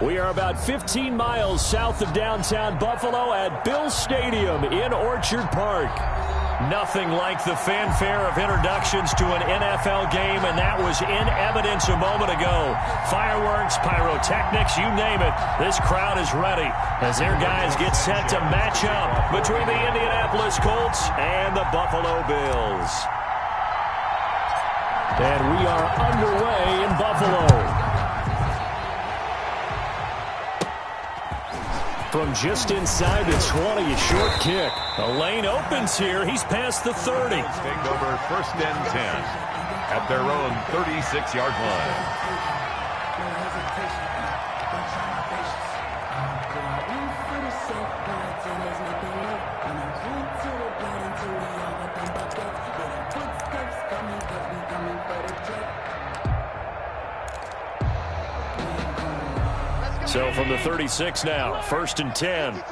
We are about 15 miles south of downtown Buffalo at Bill Stadium in Orchard Park. Nothing like the fanfare of introductions to an NFL game, and that was in evidence a moment ago. Fireworks, pyrotechnics, you name it. This crowd is ready as their guys get set to match up between the Indianapolis Colts and the Buffalo Bills. And we are underway in Buffalo. From just inside the 20, a short kick. A lane opens here. He's past the 30. Take over 1st and 10 at their own 36-yard line. So from the 36 now, 1st and 10.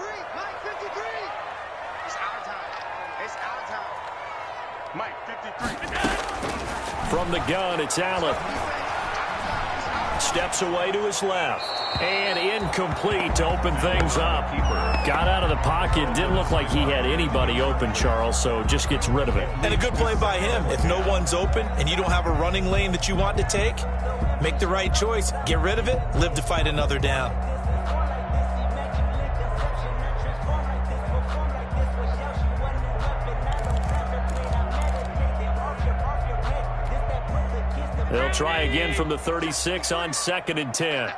From the gun, it's Allen. Steps away to his left. And incomplete to open things up. Got out of the pocket. Didn't look like he had anybody open, Charles, so just gets rid of it. And a good play by him. If no one's open and you don't have a running lane that you want to take, make the right choice. Get rid of it. Live to fight another down. They'll try again from the 36 on 2nd and 10.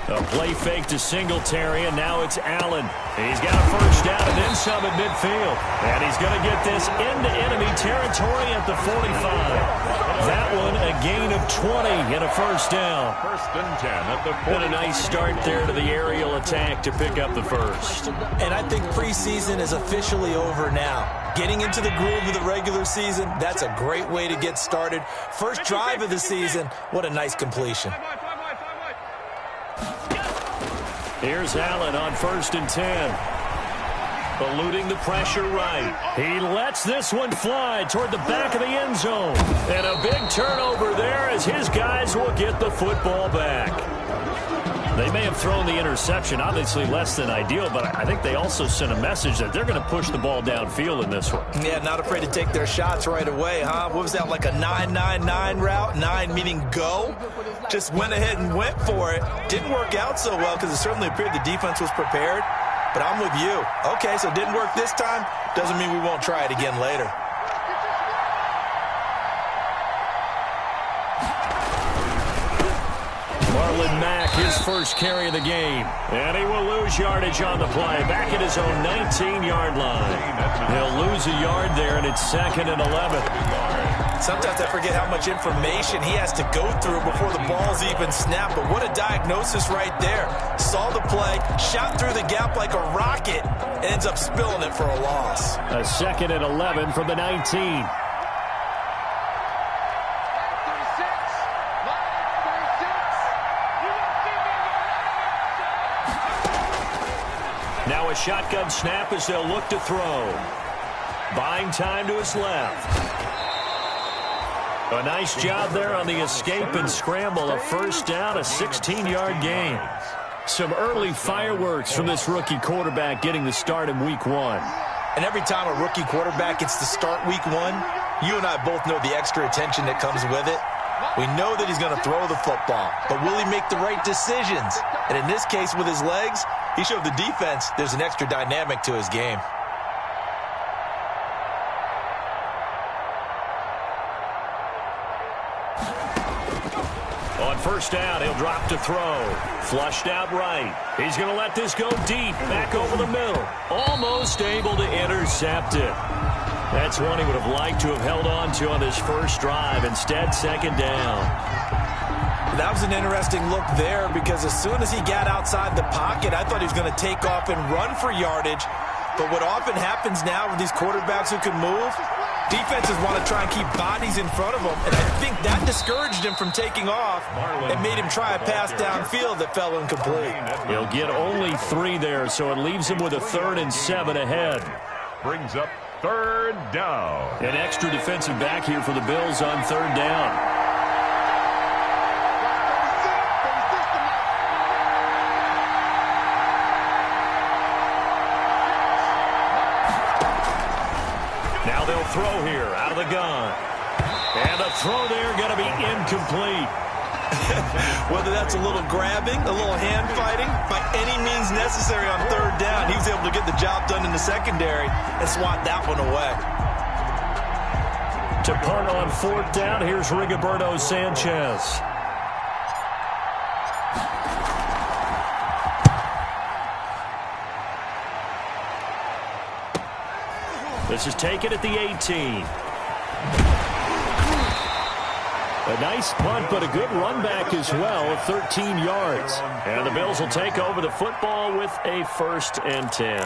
A play fake to Singletary, and now it's Allen. He's got a first down and then some at midfield. And he's going to get this into enemy territory at the 45. That one a gain of 20 and a first down. 1st and 10 at the 40. And a nice start there to the aerial attack to pick up the first. And I think preseason is officially over now. Getting into the groove of the regular season, that's a great way to get started. First drive of the season, what a nice completion. Here's Allen on 1st and 10. Eluding the pressure right. He lets this one fly toward the back of the end zone. And a big turnover there as his guys will get the football back. They may have thrown the interception, obviously less than ideal, but I think they also sent a message that they're going to push the ball downfield in this one. Yeah, not afraid to take their shots right away, huh? What was that, like a 9-9-9 route? 9 meaning go? Just went ahead and went for it. Didn't work out so well because it certainly appeared the defense was prepared. But I'm with you. Okay, so it didn't work this time. Doesn't mean we won't try it again later. Marlon Mack, his first carry of the game. And he will lose yardage on the play. Back at his own 19-yard line. He'll lose a yard there, and it's 2nd and 11. Sometimes I forget how much information he has to go through before the ball's even snapped. But what a diagnosis right there. Saw the play, shot through the gap like a rocket, and ends up spilling it for a loss. A 2nd and 11 from the 19. Now a shotgun snap as they'll look to throw. Buying time to his left. A nice job there on the escape and scramble. A first down, a 16-yard gain. Some early fireworks from this rookie quarterback getting the start in week 1. And every time a rookie quarterback gets to start week 1, you and I both know the extra attention that comes with it. We know that he's going to throw the football, but will he make the right decisions? And in this case, with his legs, he showed the defense there's an extra dynamic to his game. On first down, he'll drop to throw. Flushed out right. He's going to let this go deep, back over the middle. Almost able to intercept it. That's one he would have liked to have held on to on his first drive. Instead, 2nd down. That was an interesting look there because as soon as he got outside the pocket, I thought he was going to take off and run for yardage. But what often happens now with these quarterbacks who can move, defenses want to try and keep bodies in front of them. And I think that discouraged him from taking off and made him try a pass downfield that fell incomplete. He'll get only 3 there, so it leaves him with a 3rd and 7 ahead. Brings up third down. An extra defensive back here for the Bills on third down. Now they'll throw here out of the gun. And the throw there going to be incomplete. Whether that's a little grabbing, a little hand fighting, by any means necessary on third down, he was able to get the job done in the secondary and swat that one away. To punt on fourth down, here's Rigoberto Sanchez. This is taken at the 18. A nice punt, but a good run back as well of 13 yards. And the Bills will take over the football with a 1st and 10.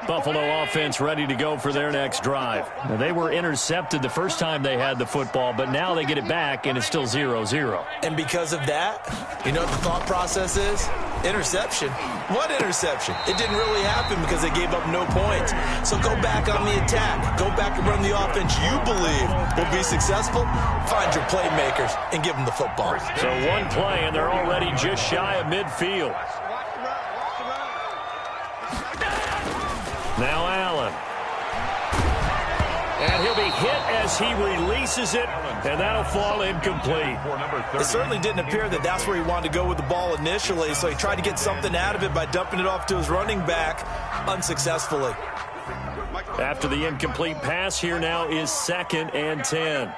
Buffalo offense ready to go for their next drive. Now, they were intercepted the first time they had the football, but now they get it back, and it's still 0-0. And because of that, you know what the thought process is? Interception. What interception? It didn't really happen because they gave up no points. So go back on the attack. Go back and run the offense you believe will be successful. Find your playmakers and give them the football. So one play, and they're already just shy of midfield. Now Allen. And he'll be hit as he releases it, and that'll fall incomplete. It certainly didn't appear that that's where he wanted to go with the ball initially, so he tried to get something out of it by dumping it off to his running back unsuccessfully. After the incomplete pass, here now is 2nd and 10.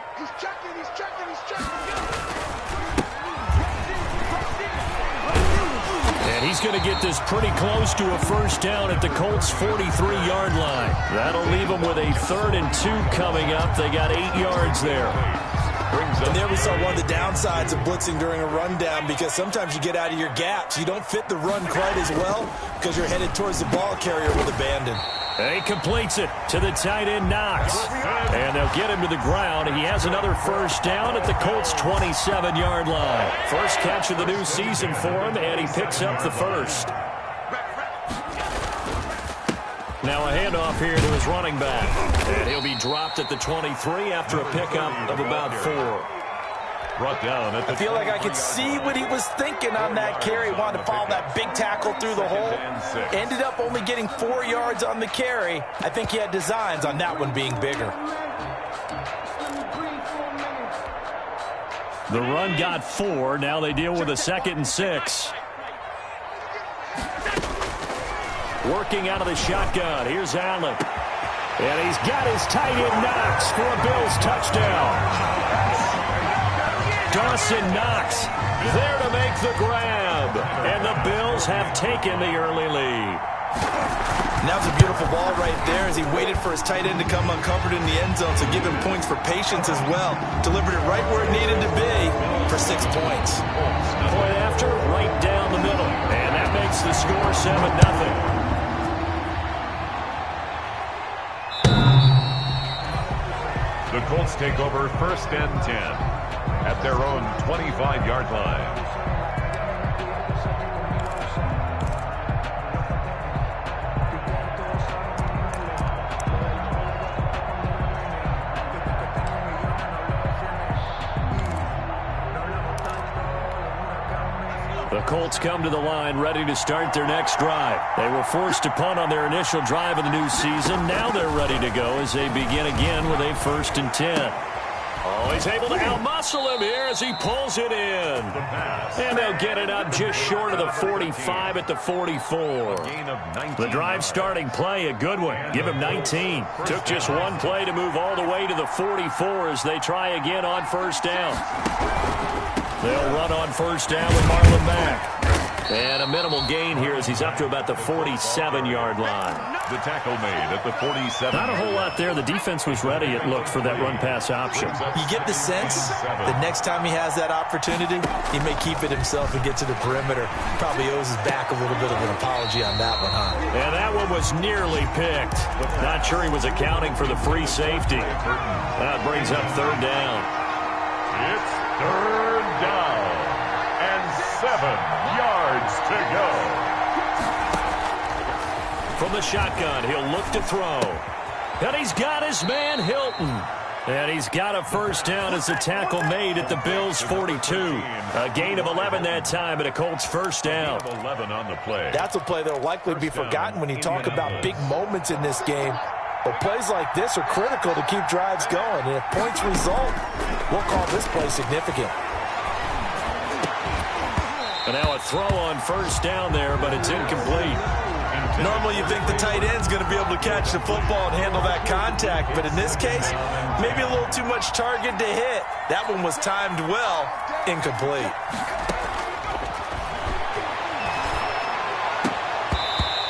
He's going to get this pretty close to a 1st down at the Colts' 43-yard line. That'll leave them with a 3rd and 2 coming up. They got 8 yards there. And there we saw one of the downsides of blitzing during a rundown, because sometimes you get out of your gaps. You don't fit the run quite as well because you're headed towards the ball carrier with abandon. And he completes it to the tight end, Knox. And they'll get him to the ground. He has another 1st down at the Colts' 27-yard line. First catch of the new season for him, and he picks up the 1st. Now a handoff here to his running back. And he'll be dropped at the 23 after a pickup of about 4. Brought down at the I feel like I could see what he was thinking on that carry. Wanted to follow that big tackle through the hole. Ended up only getting 4 yards on the carry. I think he had designs on that one being bigger. The run got 4. Now they deal with a 2nd and 6. Working out of the shotgun. Here's Allen. And he's got his tight end Knox for a Bills touchdown. Dawson Knox there to make the grab. And the Bills have taken the early lead. And that was a beautiful ball right there as he waited for his tight end to come uncovered in the end zone, so give him points for patience as well. Delivered it right where it needed to be for 6 points. Point after, right down the middle. And that makes the score 7-0. The Colts take over 1st and 10 at their own 25-yard line. The Colts come to the line ready to start their next drive. They were forced to punt on their initial drive of the new season. Now they're ready to go as they begin again with a 1st and 10. Oh, he's able to outmuscle him here as he pulls it in. And they'll get it up just short of the 45 at the 44. The drive starting play, a good one. Give him 19. Took just one play to move all the way to the 44 as they try again on 1st down. They'll run on 1st down with Marlon back. And a minimal gain here as he's up to about the 47-yard line. The tackle made at the 47. Not a whole lot there. The defense was ready, it looked, for that run-pass option. You get the sense the next time he has that opportunity, he may keep it himself and get to the perimeter. Probably owes his back a little bit of an apology on that one, huh? And that one was nearly picked. Not sure he was accounting for the free safety. That brings up 3rd down. It's 3rd yards to go. From the shotgun, he'll look to throw. And he's got his man, Hilton. And he's got a first down as a tackle made at the Bills' 42. A gain of 11 that time, and a Colts first down. 11 on the play. That's a play that will likely be forgotten when you talk about big moments in this game. But plays like this are critical to keep drives going. And if points result, we'll call this play significant. And now a throw on first down there, but it's incomplete. Normally you think the tight end's going to be able to catch the football and handle that contact, but in this case, maybe a little too much target to hit. That one was timed well, incomplete.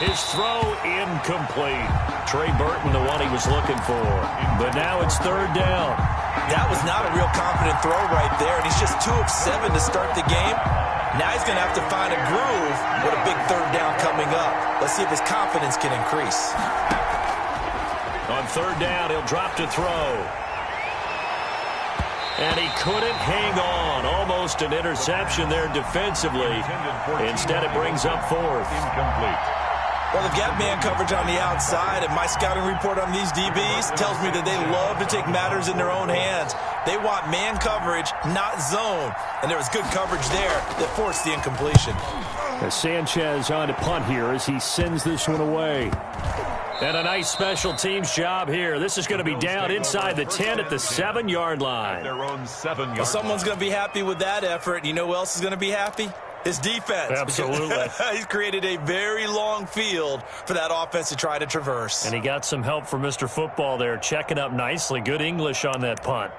His throw incomplete. Trey Burton, the one he was looking for. But now it's third down. That was not a real confident throw right there, and he's just 2 of 7 to start the game. Now he's going to have to find a groove with a big third down coming up. Let's see if his confidence can increase. On third down, he'll drop to throw. And he couldn't hang on. Almost an interception there defensively. Instead, it brings up fourth. Incomplete. Well, they've got man coverage on the outside, and my scouting report on these DBs tells me that they love to take matters in their own hands. They want man coverage, not zone. And there was good coverage there that forced the incompletion. As Sanchez on to punt here as he sends this one away. And a nice special teams job here. This is going to be down inside the 10 at the 7-yard line. Their own 7-yard line. Well, someone's going to be happy with that effort. And you know who else is going to be happy? His defense. Absolutely. He's created a very long field for that offense to try to traverse. And he got some help from Mr. Football there, checking up nicely. Good English on that punt.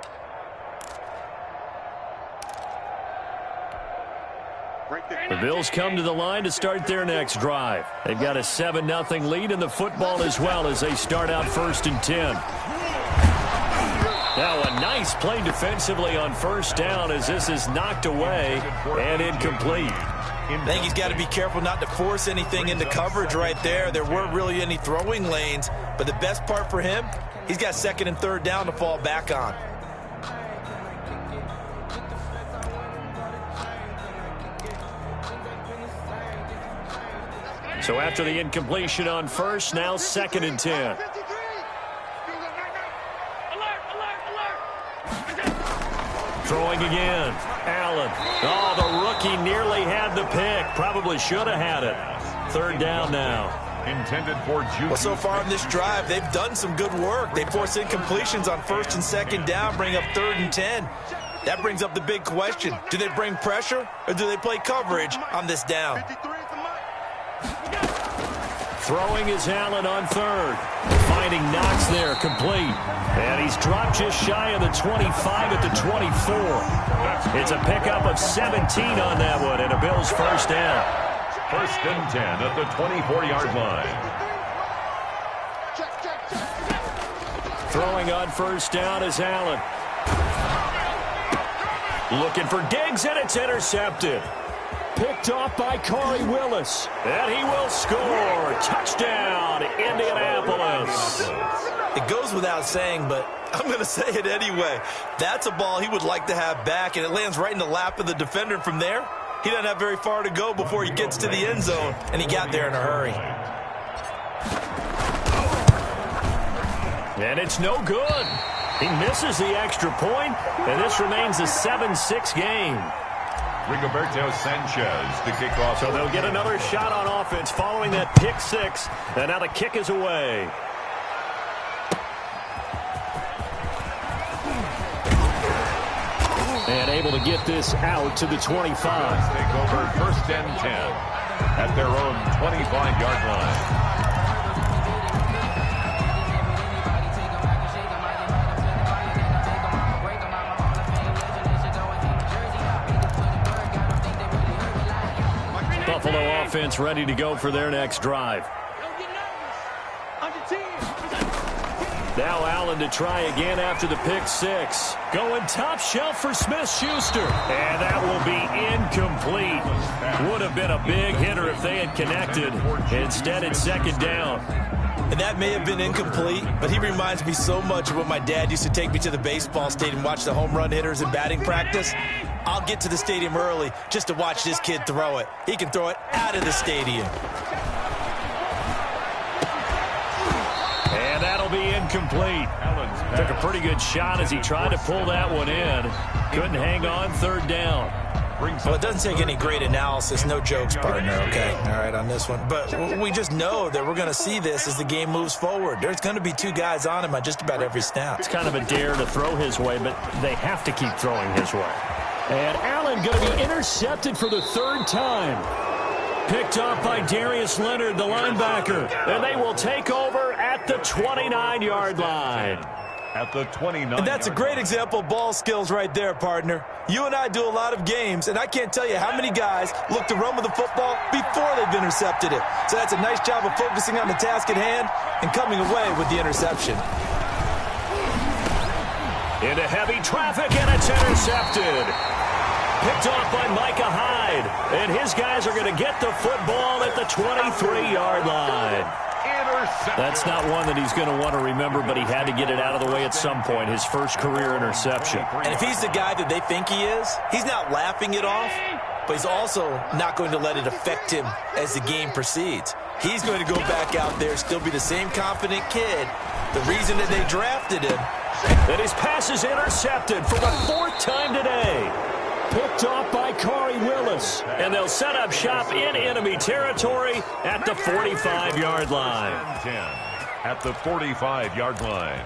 The Bills come to the line to start their next drive. They've got a 7-0 lead in the football as well as they start out 1st and 10. Now a nice play defensively on first down as this is knocked away and incomplete. I think he's got to be careful not to force anything into coverage right there. There weren't really any throwing lanes, but the best part for him, he's got 2nd and 3rd down to fall back on. So after the incompletion on first, now 2nd and 10. Throwing again. Allen. Oh, the rookie nearly had the pick. Probably should have had it. 3rd down now. Intended for Juju. Well, so far in this drive, they've done some good work. They force incompletions on 1st and 2nd down, bring up 3rd and 10. That brings up the big question. Do they bring pressure or do they play coverage on this down? Throwing is Allen on 3rd. Finding Knox there, complete. And he's dropped just shy of the 25 at the 24. It's a pickup of 17 on that one and a Bills first down. 1st and 10 at the 24-yard line. Throwing on first down is Allen. Looking for Diggs, and it's intercepted. Picked off by Corey Willis. And he will score. Touchdown, Indianapolis. It goes without saying, but I'm going to say it anyway. That's a ball he would like to have back, and it lands right in the lap of the defender from there. He doesn't have very far to go before he gets to the end zone, and he got there in a hurry. And it's no good. He misses the extra point, and this remains a 7-6 game. Rigoberto Sanchez to kick off. So they'll get another shot on offense following that pick 6, and now the kick is away. And able to get this out to the 25. Take over 1st and 10 at their own 25-yard line. Buffalo offense ready to go for their next drive. Now Allen to try again after the pick 6. Going top shelf for Smith-Schuster. And that will be incomplete. Would have been a big hitter if they had connected. Instead, it's 2nd down. And that may have been incomplete, but he reminds me so much of when my dad used to take me to the baseball stadium and watch the home run hitters in batting practice. I'll get to the stadium early just to watch this kid throw it. He can throw it out of the stadium. And that'll be incomplete. Took a pretty good shot as he tried to pull that one in. Couldn't hang on, third down. Well, it doesn't take any great analysis. No jokes, partner, okay? All right, on this one. But we just know that we're going to see this as the game moves forward. There's going to be two guys on him on just about every snap. It's kind of a dare to throw his way, but they have to keep throwing his way. And Allen going to be intercepted for the third time. Picked off by Darius Leonard, the linebacker. And they will take over at the 29-yard line. At the 29. And that's a great example of ball skills right there, partner. You and I do a lot of games, and I can't tell you how many guys look to run with the football before they've intercepted it. So that's a nice job of focusing on the task at hand and coming away with the interception. Into heavy traffic, and it's intercepted. Picked off by Micah Hyde. And his guys are going to get the football at the 23-yard line. That's not one that he's going to want to remember, but he had to get it out of the way at some point, his first career interception. And if he's the guy that they think he is, he's not laughing it off, but he's also not going to let it affect him as the game proceeds. He's going to go back out there, still be the same confident kid. The reason that they drafted him. And his pass is intercepted for the fourth time today. Picked off by Corey Willis. And they'll set up shop in enemy territory at the 45-yard line. At the 45-yard line.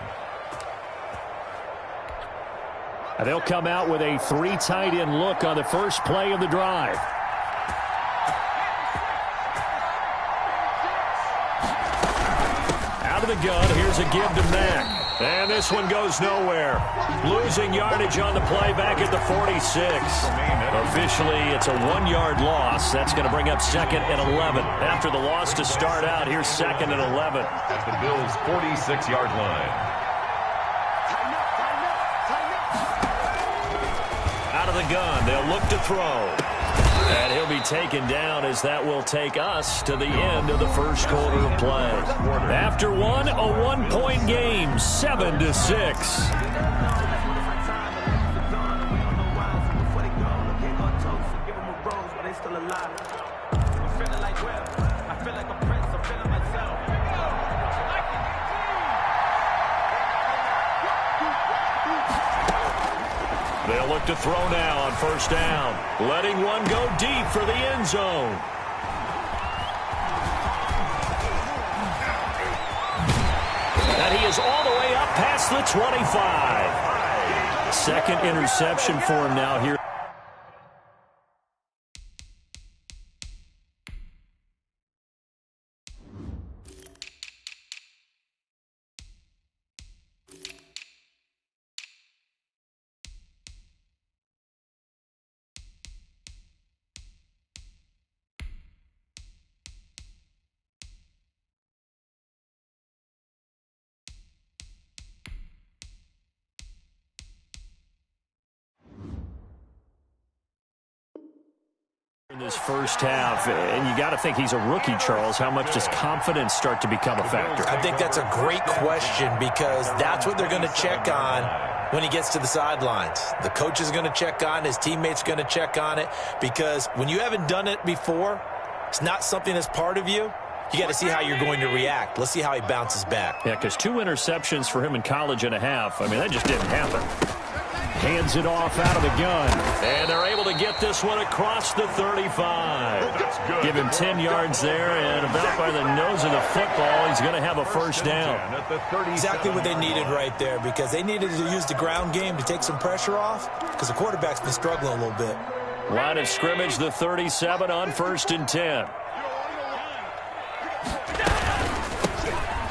And they'll come out with a three tight end look on the first play of the drive. Out of the gun, here's a give to Mack. And this one goes nowhere. Losing yardage on the play back at the 46. Officially, it's a 1-yard loss. That's going to bring up 2nd and 11. After the loss to start out, here's 2nd and 11. At the Bills' 46-yard line. Out of the gun, they'll look to throw. And he'll be taken down as that will take us to the end of the first quarter of play. After one, a 1-point game, 7-6. They'll look to throw now on first down. Letting one go deep for the end zone. And he is all the way up past the 25. Second interception for him now here. In this first half, and you got to think he's a rookie, Charles. How much does confidence start to become a factor? I think that's a great question because that's what they're going to check on when he gets to the sidelines. The coach is going to check on, his teammates are going to check on it because when you haven't done it before, it's not something that's part of you. You got to see how you're going to react. Let's see how he bounces back. Yeah, because 2 interceptions for him in college and a half. I mean, that just didn't happen. Hands it off out of the gun. And they're able to get this one across the 35. Give him 10 yards there, and about by the nose of the football, he's going to have a first down. Exactly what they needed right there because they needed to use the ground game to take some pressure off because the quarterback's been struggling a little bit. Line of scrimmage, the 37 on 1st and 10.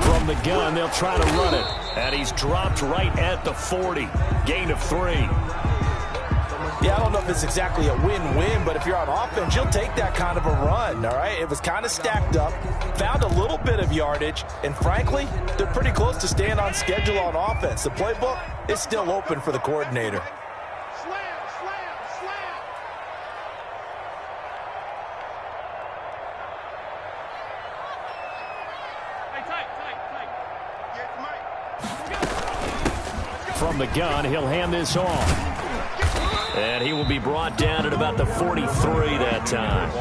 From the gun, they'll try to run it. And he's dropped right at the 40. Gain of 3. Yeah, I don't know if it's exactly a win-win, but if you're on offense, you'll take that kind of a run, all right? It was kind of stacked up, found a little bit of yardage, and frankly, they're pretty close to staying on schedule on offense. The playbook is still open for the coordinator. From the gun, he'll hand this off. And he will be brought down at about the 43 that time.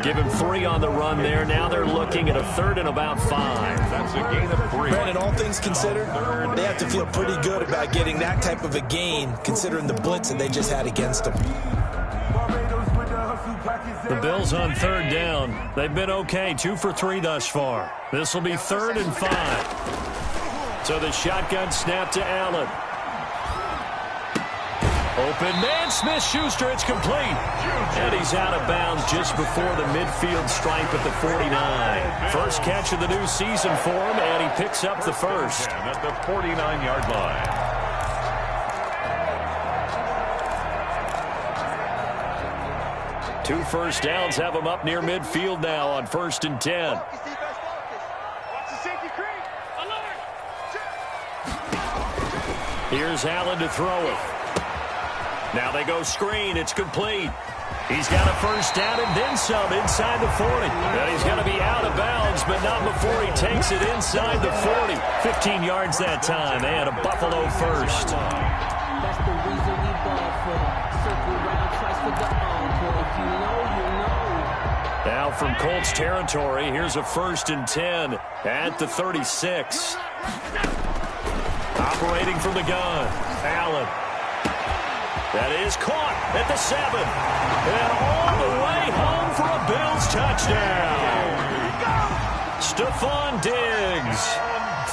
Give him 3 on the run there. Now they're looking at a 3rd and about 5. That's a gain of 3. Brandon, all things considered, they have to feel pretty good about getting that type of a gain, considering the blitz that they just had against them. The Bills on 3rd down. They've been okay, 2 for 3 thus far. This will be 3rd and 5. So the shotgun snap to Allen. Open man, Smith-Schuster, it's complete. And he's out of bounds just before the midfield stripe at the 49. First catch of the new season for him, and he picks up the first. At the 49-yard line. Two first downs have him up near midfield now on 1st and 10. Here's Allen to throw it. Now they go screen. It's complete. He's got a first down and then some inside the 40. And he's going to be out of bounds, but not before he takes it inside the 40. 15 yards that time, and a Buffalo first. That's the reason we ball for the circle round, twice for the encore. If you know, you know. Now from Colts territory, here's a 1st and 10 at the 36. Operating from the gun, Allen. That is caught at the 7. And all the way home for a Bills touchdown. Stephon Diggs,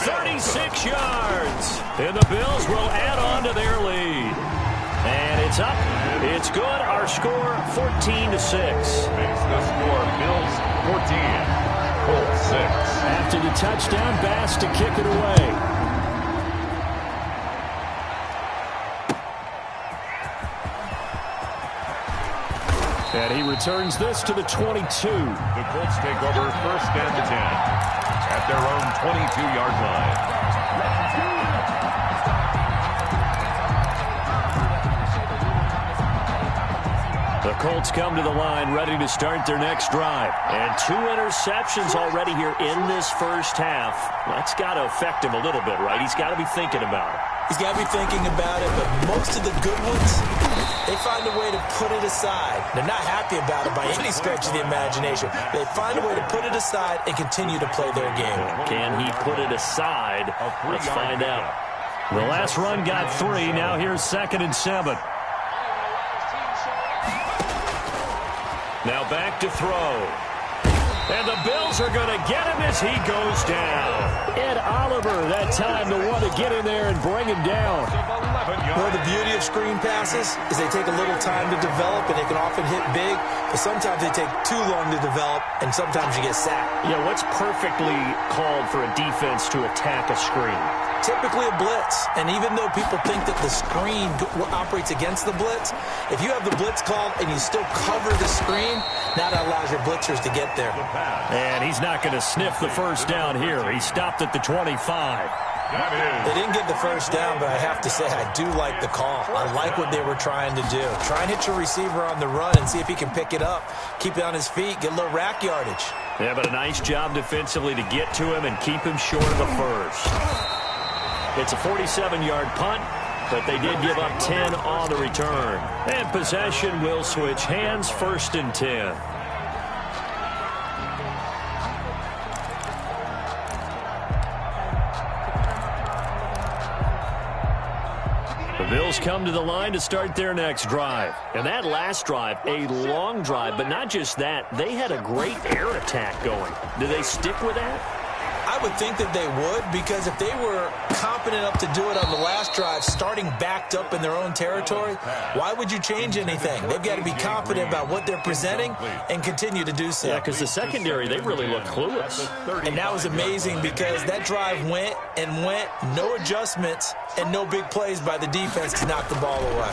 36 yards. And the Bills will add on to their lead. And it's up. It's good. Our score, 14-6. Makes the score Bills 14, Colts 6. After the touchdown, Bass to kick it away. And he returns this to the 22. The Colts take over 1st and 10 at their own 22-yard line. The Colts come to the line ready to start their next drive. And 2 interceptions already here in this first half. That's got to affect him a little bit, right? He's got to be thinking about it. He's got to be thinking about it, but most of the good ones, they find a way to put it aside. They're not happy about it by any stretch of the imagination. They find a way to put it aside and continue to play their game. Can he put it aside? Let's find out. The last run got 3. Now here's 2nd and 7. Now back to throw. And the Bills are going to get him as he goes down. Ed Oliver, that time, the one to get in there and bring him down. Well, the beauty of screen passes is they take a little time to develop, and they can often hit big, but sometimes they take too long to develop, and sometimes you get sacked. Yeah, what's perfectly called for a defense to attack a screen? Typically a blitz, and even though people think that the screen operates against the blitz, if you have the blitz called and you still cover the screen, now that allows your blitzers to get there. And he's not going to sniff the first down here. He stopped at the 25. They didn't get the first down, but I have to say I do like the call. I like what they were trying to do. Try and hit your receiver on the run and see if he can pick it up, keep it on his feet, get a little rack yardage. Yeah, but a nice job defensively to get to him and keep him short of the first. It's a 47-yard punt, but they did give up 10 on the return. And possession will switch hands, 1st and 10. The Bills come to the line to start their next drive. And that last drive, a long drive, but not just that. They had a great air attack going. Do they stick with that? I would think that they would, because if they were competent enough to do it on the last drive, starting backed up in their own territory, why would you change anything? They've got to be confident about what they're presenting and continue to do so. Yeah, because the secondary, they really look clueless. And that was amazing because that drive went and went, no adjustments and no big plays by the defense to knock the ball away.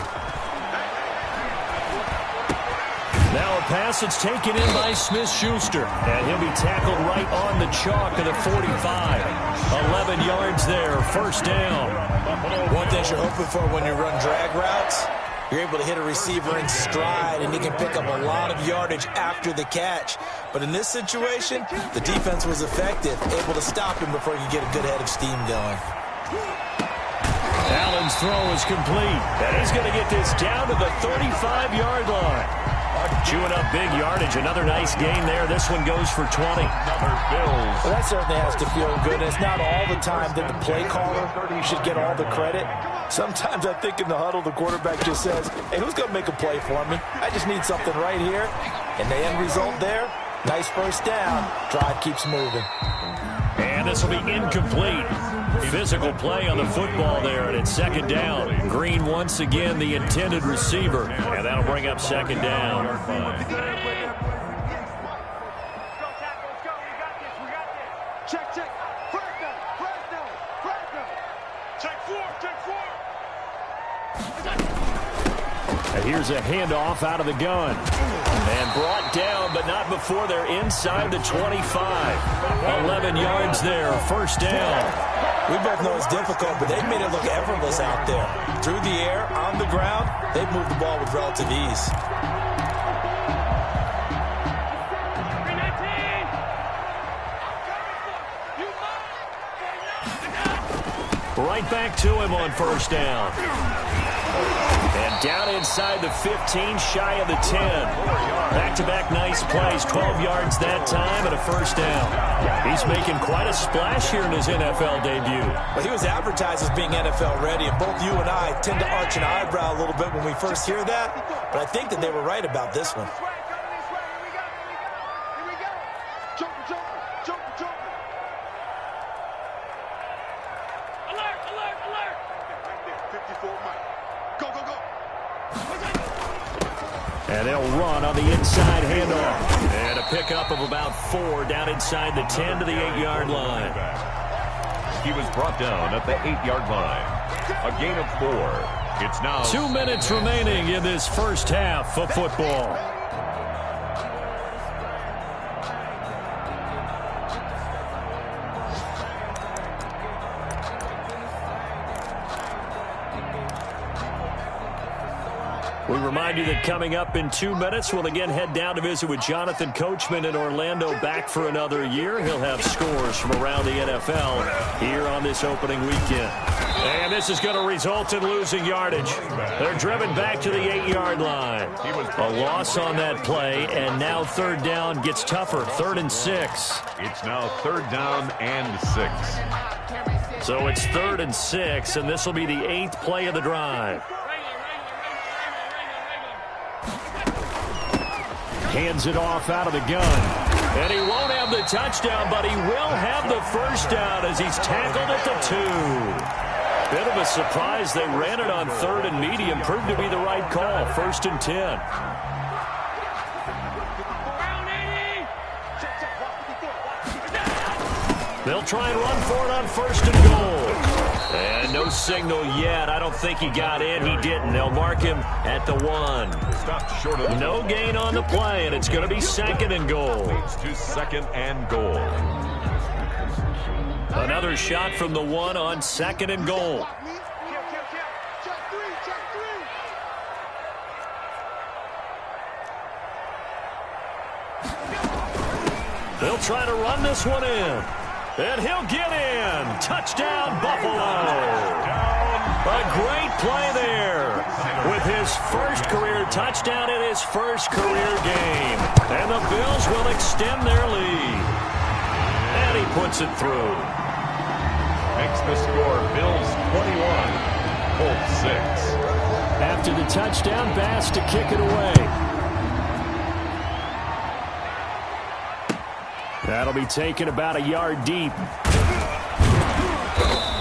Now a pass that's taken in by Smith-Schuster. And he'll be tackled right on the chalk of the 45. 11 yards there, 1st down. One thing you're hoping for when you run drag routes, you're able to hit a receiver in stride, and he can pick up a lot of yardage after the catch. But in this situation, the defense was effective, able to stop him before you get a good head of steam going. Allen's throw is complete. And he's going to get this down to the 35-yard line. Chewing up big yardage. Another nice gain there. This one goes for 20. Well, that certainly has to feel good. It's not all the time that the play caller should get all the credit. Sometimes I think in the huddle, the quarterback just says, hey, who's going to make a play for me? I just need something right here. And the end result there, nice first down. Drive keeps moving. And this will be incomplete. Physical play on the football there, and it's second down. Green once again the intended receiver, and that'll bring up second down. And here's a handoff out of the gun. And brought down, but not before they're inside the 25. 11 yards there, first down. We both know it's difficult, but they've made it look effortless out there. Through the air, on the ground, they've moved the ball with relative ease. Right back to him on first down. And down inside the 15, shy of the 10. Back-to-back nice plays, 12 yards that time and a first down. He's making quite a splash here in his NFL debut. Well, he was advertised as being NFL ready, and both you and I tend to arch an eyebrow a little bit when we first hear that, but I think that they were right about this one. And they'll run on the inside handoff. And a pickup of about 4 down inside the 10 to the 8-yard line. He was brought down at the 8-yard line. A gain of 4. It's now 2 minutes remaining in this first half of football. We remind you that coming up in 2 minutes, we'll again head down to visit with Jonathan Coachman in Orlando, back for another year. He'll have scores from around the NFL here on this opening weekend. And this is going to result in losing yardage. They're driven back to the 8-yard line. A loss on that play, and now third down gets tougher. 3rd and 6. It's now 3rd down and 6. So it's 3rd and 6, and this will be the 8th play of the drive. Hands it off out of the gun. And he won't have the touchdown, but he will have the first down as he's tackled at the 2. Bit of a surprise. They ran it on 3rd and medium. Proved to be the right call. 1st and 10. They'll try and run for it on 1st and goal. And no signal yet. I don't think he got in. He didn't. They'll mark him at the 1. Stopped short of no gain on the play, and it's going to be 2nd and goal. To 2nd and goal. Another shot from the 1 on 2nd and goal. They'll try to run this one in. And he'll get in. Touchdown, Buffalo. A great play there with his first career touchdown in his first career game. And the Bills will extend their lead. And he puts it through. Makes the score Bills 21, Colts 6. After the touchdown, Bass to kick it away. That'll be taken about a yard deep.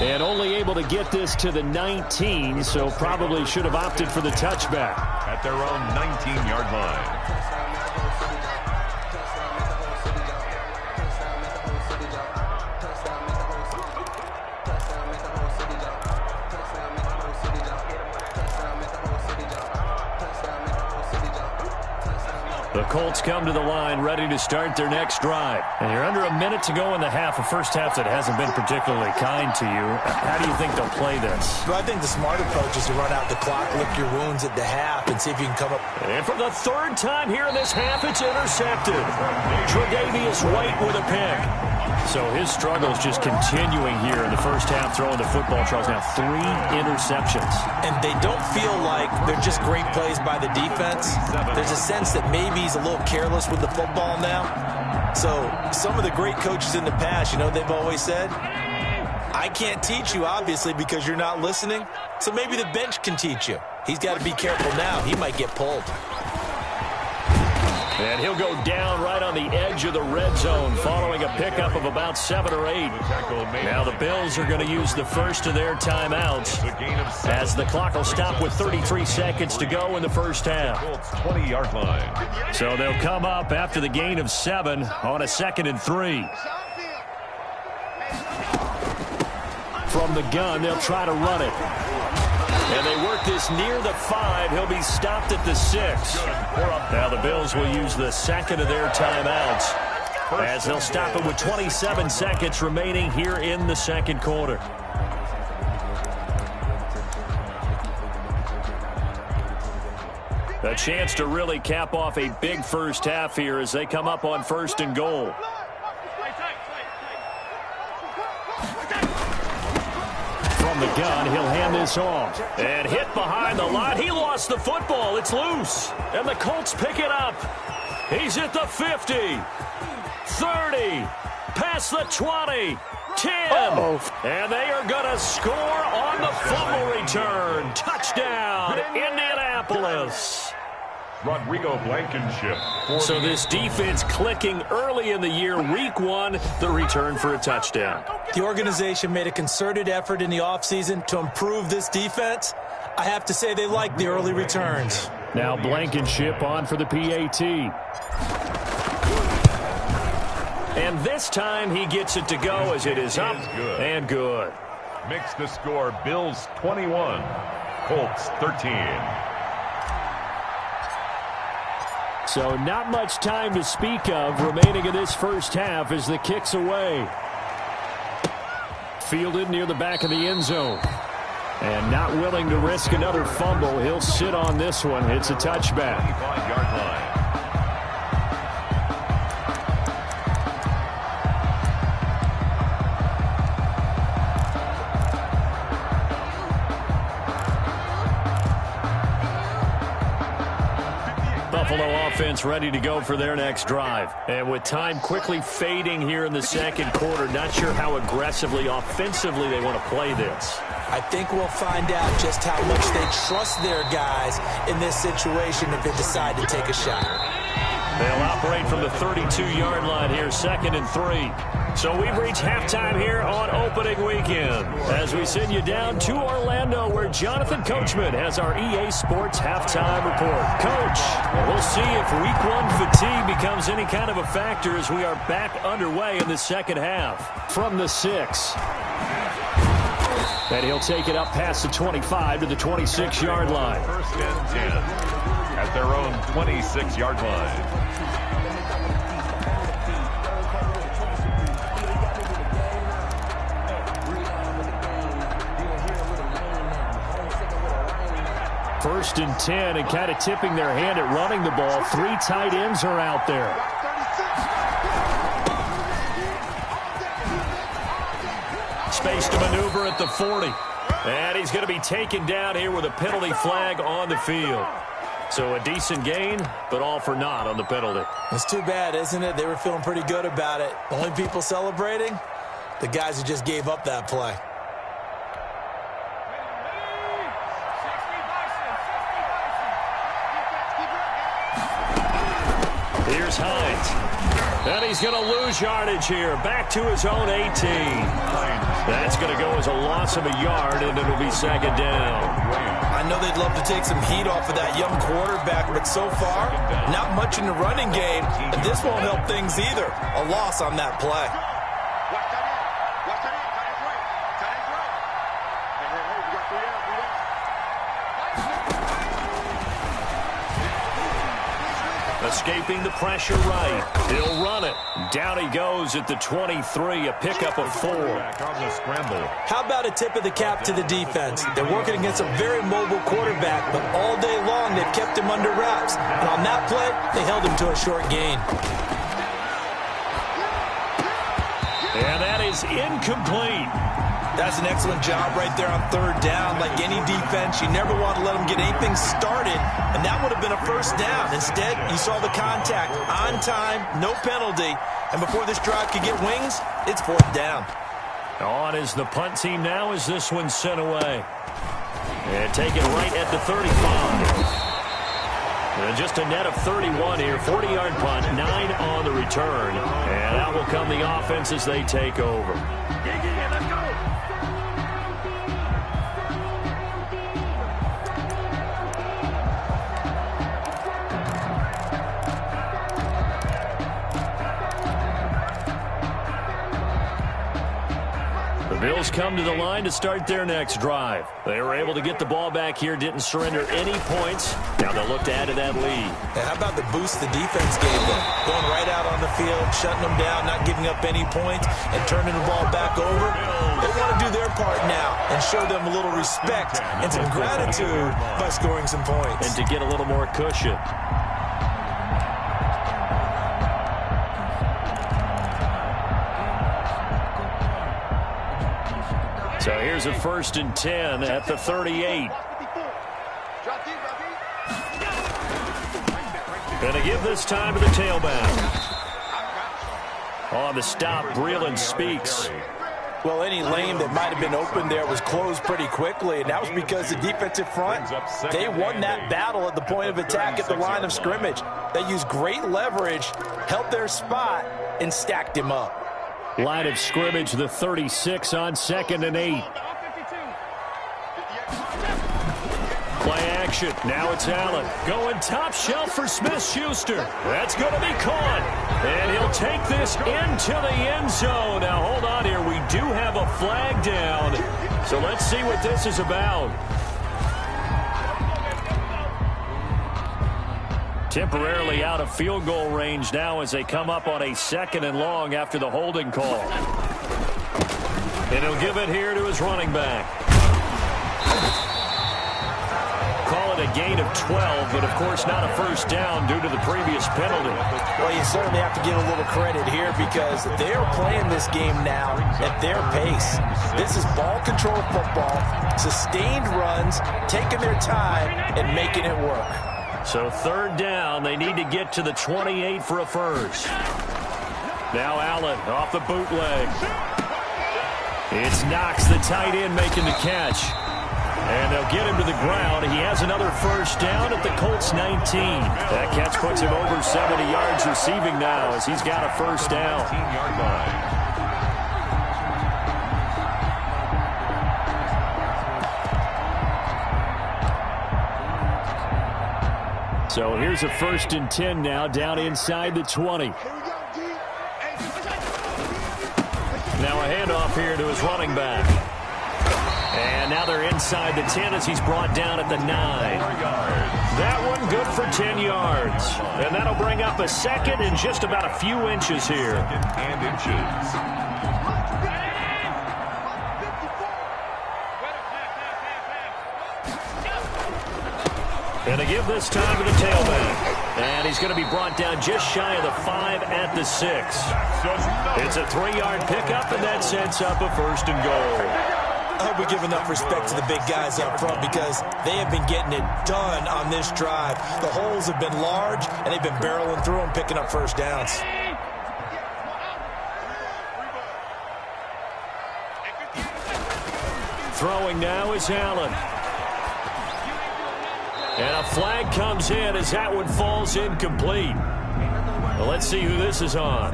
And only able to get this to the 19, so probably should have opted for the touchback. At their own 19-yard line. The Colts come to the line ready to start their next drive. And you're under a minute to go in the half, a first half that hasn't been particularly kind to you. How do you think they'll play this? Well, I think the smart approach is to run out the clock, lick your wounds at the half, and see if you can come up. And for the 3rd time here in this half, it's intercepted. Tre'Davious White with a pick. So his struggle is just continuing here in the first half, throwing the football. Charles, now 3 interceptions. And they don't feel like they're just great plays by the defense. There's a sense that maybe he's a little careless with the football now. So some of the great coaches in the past, they've always said, I can't teach you, obviously, because you're not listening. So maybe the bench can teach you. He's got to be careful now. He might get pulled. And he'll go down right on the edge of the red zone following a pickup of about 7 or 8. Now the Bills are going to use the first of their timeouts as the clock will stop with 33 seconds to go in the first half. 20-yard line. So they'll come up after the gain of 7 on a 2nd and 3. From the gun, they'll try to run it. And they work this near the 5. He'll be stopped at the 6. Now the Bills will use the second of their timeouts as they'll stop it with 27 seconds remaining here in the second quarter. A chance to really cap off a big first half here as they come up on 1st and goal. From the gun, he'll hand this off. And hit behind the line. He lost the football. It's loose. And the Colts pick it up. He's at the 50. 30. Past the 20. 10. And they are going to score on the fumble return. Touchdown, Indianapolis. Rodrigo Blankenship. So this defense clicking early in the year. Week 1, the return for a touchdown. The organization made a concerted effort in the offseason to improve this defense. I have to say they like the early returns. Now Blankenship on for the PAT. And this time he gets it to go as it is up and good. Makes the score Bills 21, Colts 13. So not much time to speak of remaining in this first half as the kick's away. Fielded near the back of the end zone. And not willing to risk another fumble. He'll sit on this one. It's a touchback. 25-yard line. Buffalo offense ready to go for their next drive. And with time quickly fading here in the second quarter, not sure how aggressively, offensively they want to play this. I think we'll find out just how much they trust their guys in this situation if they decide to take a shot. They'll operate from the 32-yard line here, 2nd and 3. So we've reached halftime here on opening weekend as we send you down to Orlando where Jonathan Coachman has our EA Sports halftime report. Coach, we'll see if Week 1 fatigue becomes any kind of a factor as we are back underway in the second half. From the 6. And he'll take it up past the 25 to the 26-yard line. 1st and 10 at their own 26-yard line. First and 10 and kind of tipping their hand at running the ball. 3 tight ends are out there. Space to maneuver at the 40. And he's going to be taken down here with a penalty flag on the field. So a decent gain, but all for naught on the penalty. It's too bad, isn't it? They were feeling pretty good about it. The only people celebrating, the guys who just gave up that play. Here's Hines. And he's going to lose yardage here. Back to his own 18. That's going to go as a loss of a yard, and it'll be 2nd down. I know they'd love to take some heat off of that young quarterback, but so far, not much in the running game, and this won't help things either. A loss on that play. Escaping the pressure right. He'll run it. Down he goes at the 23, a pickup of 4. How about a tip of the cap to the defense? They're working against a very mobile quarterback, but all day long they've kept him under wraps. And on that play, they held him to a short gain. And that is incomplete. That's an excellent job right there on third down. Like any defense, you never want to let them get anything started, and that would have been a first down. Instead, you saw the contact on time, no penalty, and before this drive could get wings, it's fourth down. On is the punt team now as this one's sent away. And taken right at the 35. And just a net of 31 here. 40-yard punt, 9 on the return. And out will come the offense as they take over. Let's go. Bills come to the line to start their next drive. They were able to get the ball back here, didn't surrender any points. Now they'll look to add to that lead. And how about the boost the defense gave them? Going right out on the field, shutting them down, not giving up any points, and turning the ball back over. They want to do their part now and show them a little respect and some gratitude by scoring some points. And to get a little more cushion. So here's a 1st and 10 at the 38. Gonna give this time to the tailback. On the stop, Breeland speaks. Well, any lane that might have been open there was closed pretty quickly, and that was because the defensive front, they won that battle at the point of attack at the line of scrimmage. They used great leverage, held their spot, and stacked him up. Line of scrimmage, the 36 on 2nd and 8. Play action. Now it's Allen. Going top shelf for Smith-Schuster. That's going to be caught. And he'll take this into the end zone. Now, hold on here. We do have a flag down. So let's see what this is about. Temporarily out of field goal range now as they come up on a 2nd and long after the holding call. And he'll give it here to his running back. Call it a gain of 12, but of course not a first down due to the previous penalty. Well, you certainly have to give a little credit here because they're playing this game now at their pace. This is ball control football, sustained runs, taking their time and making it work. So 3rd down, they need to get to the 28 for a first. Now Allen off the bootleg. It's Knox, the tight end, making the catch. And they'll get him to the ground. He has another first down at the Colts 19. That catch puts him over 70 yards receiving now as he's got a first down. 15-yard line. So here's a 1st and 10 now down inside the 20. Now a handoff here to his running back. And now they're inside the 10 as he's brought down at the 9. That one good for 10 yards. And that'll bring up a 2nd and just about a few inches here. 2nd and inches. And to give this time to the tailback. And he's going to be brought down just shy of the 5 at the 6. It's a 3-yard pickup, and that sets up a 1st and goal. I hope we give enough respect to the big guys up front because they have been getting it done on this drive. The holes have been large, and they've been barreling through them, picking up first downs. Throwing now is Allen. And a flag comes in as that one falls incomplete. Well, let's see who this is on.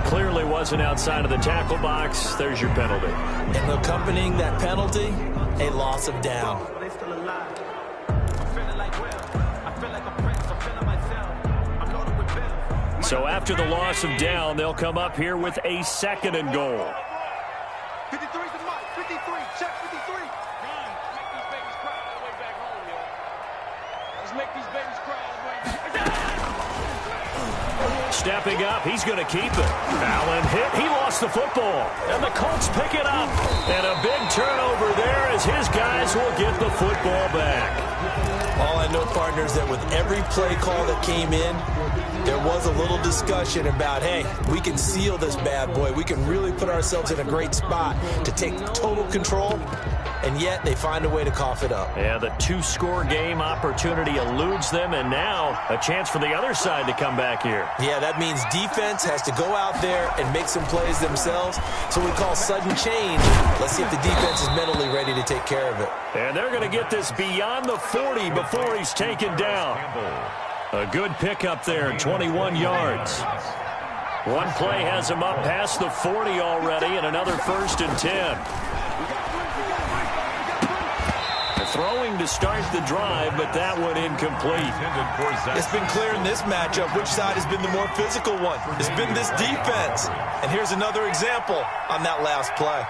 Clearly wasn't outside of the tackle box. There's your penalty. And accompanying that penalty, a loss of down. So after the loss of down, they'll come up here with a 2nd and goal. 53's the mark. 53. Check 53. Make these babies cry all the way back. Stepping up, he's going to keep it. Allen hit, he lost the football. And the Colts pick it up. And a big turnover there as his guys will get the football back. All I know, partner, is that with every play call that came in, there was a little discussion about, hey, we can seal this bad boy. We can really put ourselves in a great spot to take total control, and yet they find a way to cough it up. Yeah, the two-score game opportunity eludes them, and now a chance for the other side to come back here. Yeah, that means defense has to go out there and make some plays themselves. So we call sudden change. Let's see if the defense is mentally ready to take care of it. And they're going to get this beyond the 40 before he's taken down. A good pickup there, 21 yards. One play has him up past the 40 already, and another 1st and 10. Throwing to start the drive, but that one incomplete. It's been clear in this matchup which side has been the more physical one. It's been this defense. And here's another example on that last play.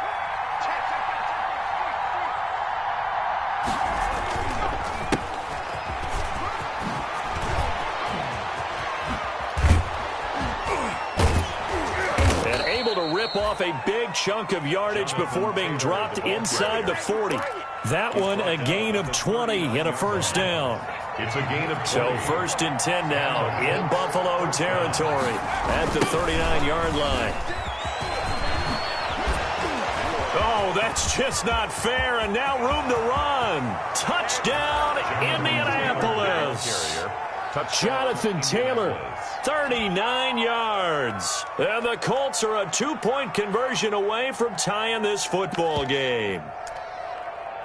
And able to rip off a big chunk of yardage before being dropped inside the 40. That one a gain of 20 and a 1st down. It's a gain of 20. So 1st and 10 now in Buffalo territory at the 39-yard line. Oh, that's just not fair, and now room to run. Touchdown, Indianapolis. Jonathan Taylor, 39 yards. And the Colts are a 2-point conversion away from tying this football game.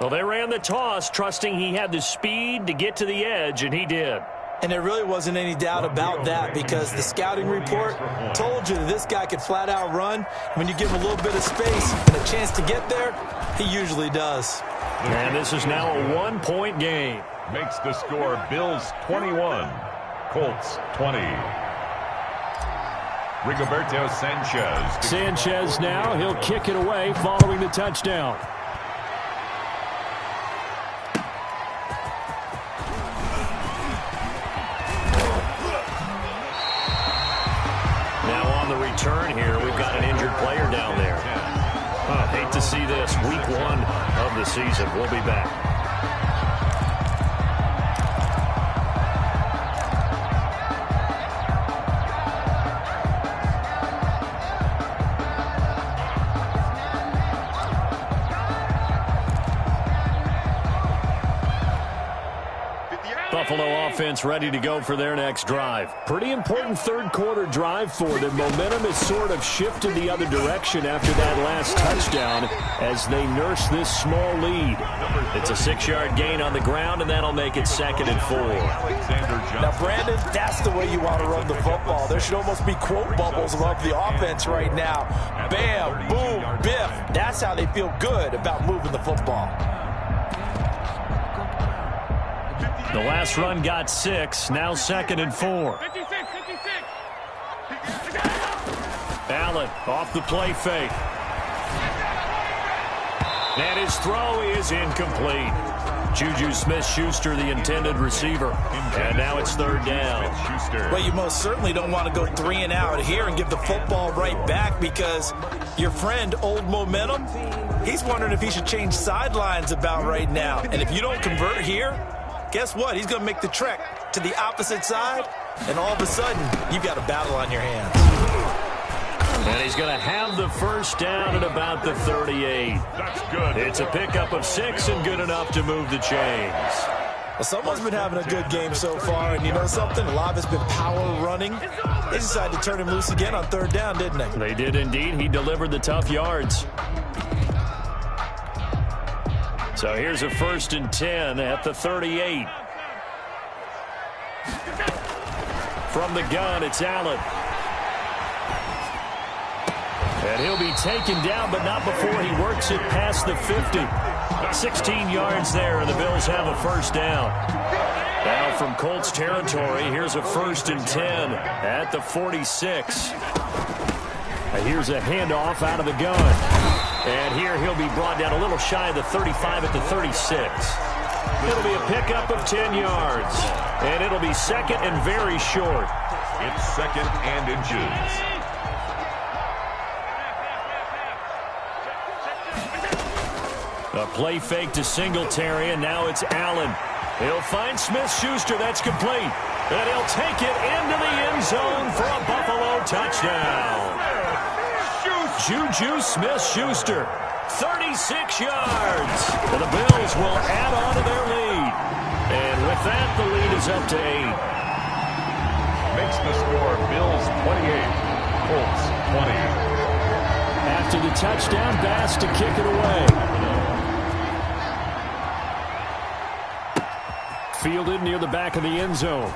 Well, they ran the toss, trusting he had the speed to get to the edge, and he did. And there really wasn't any doubt about that because the scouting report told you that this guy could flat out run. When you give him a little bit of space and a chance to get there, he usually does. And this is now a 1-point game. Makes the score Bills 21, Colts 20. Rigoberto Sanchez. Sanchez now, he'll kick it away following the touchdown. Return here. We've got an injured player down there. Hate to see this. Week 1 of the season. We'll be back. Buffalo offense ready to go for their next drive. Pretty important 3rd quarter drive for them. Momentum has sort of shifted the other direction after that last touchdown as they nurse this small lead. It's a 6-yard gain on the ground, and that'll make it 2nd and 4. Now, Brandon, that's the way you want to run the football. There should almost be quote bubbles above the offense right now. Bam, boom, biff. That's how they feel good about moving the football. The last run got 6, now 2nd and 4. Allen off the play fake. And his throw is incomplete. Juju Smith-Schuster, the intended receiver. And now it's 3rd down. Well, you most certainly don't want to go 3 and out here and give the football right back because your friend, Old Momentum, he's wondering if he should change sidelines about right now. And if you don't convert here, guess what? He's going to make the trek to the opposite side, and all of a sudden, you've got a battle on your hands. And he's going to have the 1st down at about the 38. That's good. It's a pickup of 6 and good enough to move the chains. Well, someone's been having a good game so far, and you know something? A lot of it's been power running. They decided to turn him loose again on 3rd down, didn't they? They did indeed. He delivered the tough yards. So here's a 1st and 10 at the 38. From the gun, it's Allen. And he'll be taken down, but not before he works it past the 50. 16 yards there, and the Bills have a 1st down. Now from Colts territory, here's a 1st and 10 at the 46. And here's a handoff out of the gun. And here he'll be brought down a little shy of the 35 at the 36. It'll be a pickup of 10 yards. And it'll be 2nd and very short. It's 2nd and inches. A play fake to Singletary, and now it's Allen. He'll find Smith-Schuster. That's complete. And he'll take it into the end zone for a Buffalo touchdown. Juju Smith-Schuster, 36 yards. And the Bills will add on to their lead. And with that, the lead is up to 8. Makes the score Bills 28, Colts 20. After the touchdown, Bass to kick it away. Fielded near the back of the end zone.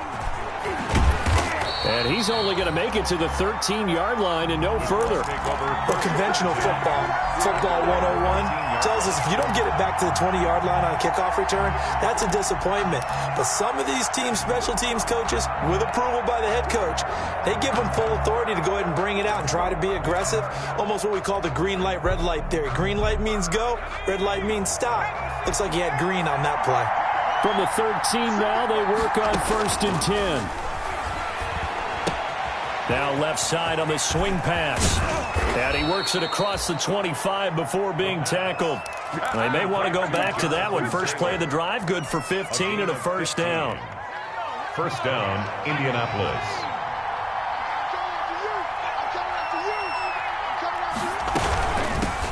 And he's only going to make it to the 13-yard line and no further. But conventional football 101, tells us if you don't get it back to the 20-yard line on a kickoff return, that's a disappointment. But some of these teams, special teams coaches, with approval by the head coach, they give them full authority to go ahead and bring it out and try to be aggressive. Almost what we call the green light, red light theory. Green light means go, red light means stop. Looks like he had green on that play. From the 13 now, they work on 1st and 10. Now left side on the swing pass. And he works it across the 25 before being tackled. They may want to go back to that one. First play of the drive, good for 15 and a first down. First down, Indianapolis.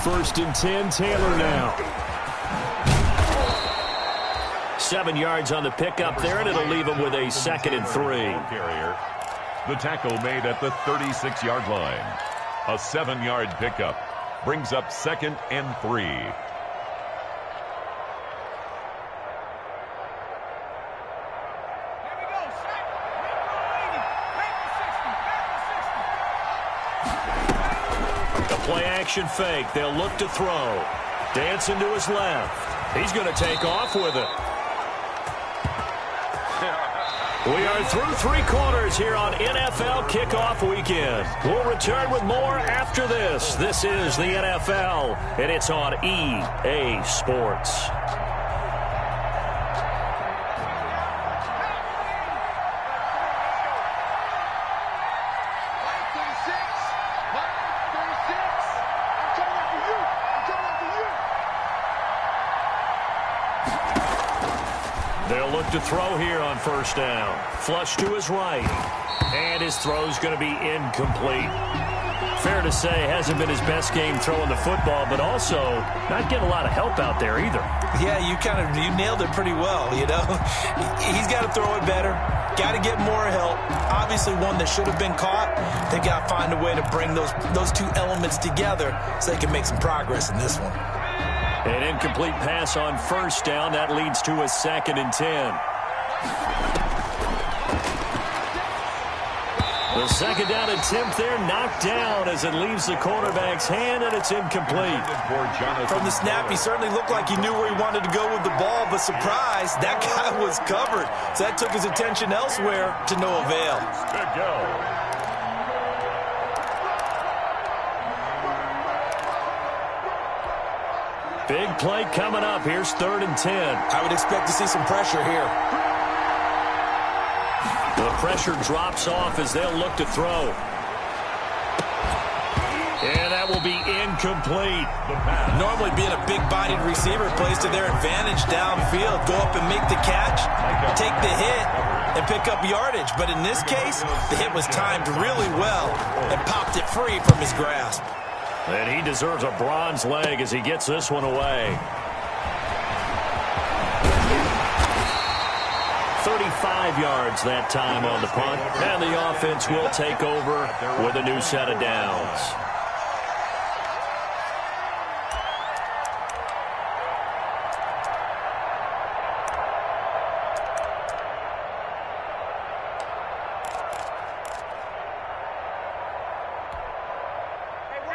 First and 10, Taylor now. 7 yards on the pickup there, and it'll leave him with a 2nd and 3. Carrier. The tackle made at the 36-yard line. A 7-yard pickup brings up 2nd and 3. The play-action fake. They'll look to throw. Dancing to his left. He's going to take off with it. We are through 3 quarters here on NFL Kickoff Weekend. We'll return with more after this. This is the NFL, and it's on EA Sports. They'll look to throw here on first down. Flush to his right. And his throw's going to be incomplete. Fair to say, hasn't been his best game throwing the football, but also not getting a lot of help out there either. Yeah, you nailed it pretty well, you know. He's got to throw it better. Got to get more help. Obviously one that should have been caught. They got to find a way to bring those two elements together so they can make some progress in this one. An incomplete pass on first down. That leads to a 2nd and 10. The 2nd down attempt there knocked down as it leaves the quarterback's hand, and it's incomplete. From the snap, he certainly looked like he knew where he wanted to go with the ball, but surprise, that guy was covered. So that took his attention elsewhere to no avail. Good go. Big play coming up. Here's 3rd and 10. I would expect to see some pressure here. The pressure drops off as they'll look to throw. And that will be incomplete. Normally being a big-bodied receiver plays to their advantage downfield. Go up and make the catch, take the hit, and pick up yardage. But in this case, the hit was timed really well and popped it free from his grasp. And he deserves a bronze leg as he gets this one away. 35 yards that time on the punt. And the offense will take over with a new set of downs.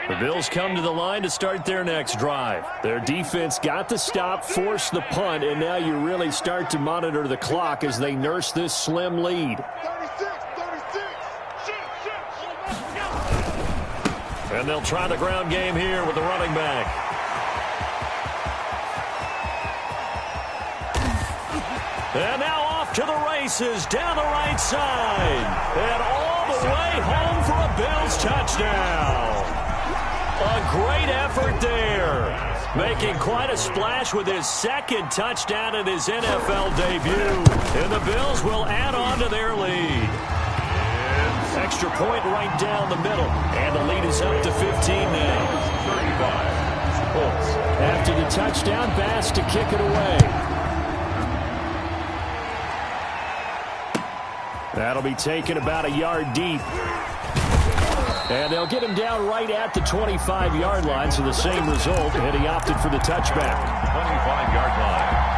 The Bills come to the line to start their next drive. Their defense got the stop, forced the punt, and now you really start to monitor the clock as they nurse this slim lead. 36. And they'll try the ground game here with the running back. And now off to the races down the right side. And all the way home for a Bills touchdown. A great effort there. making quite a splash with his second touchdown in his NFL debut. And the Bills will add on to their lead. Extra point right down the middle. And the lead is up to 15 now. 35. Colts. After the touchdown, Bass to kick it away. That'll be taken about a yard deep. And they'll get him down right at the 25-yard line, so the same result, and he opted for the touchback. 25-yard line.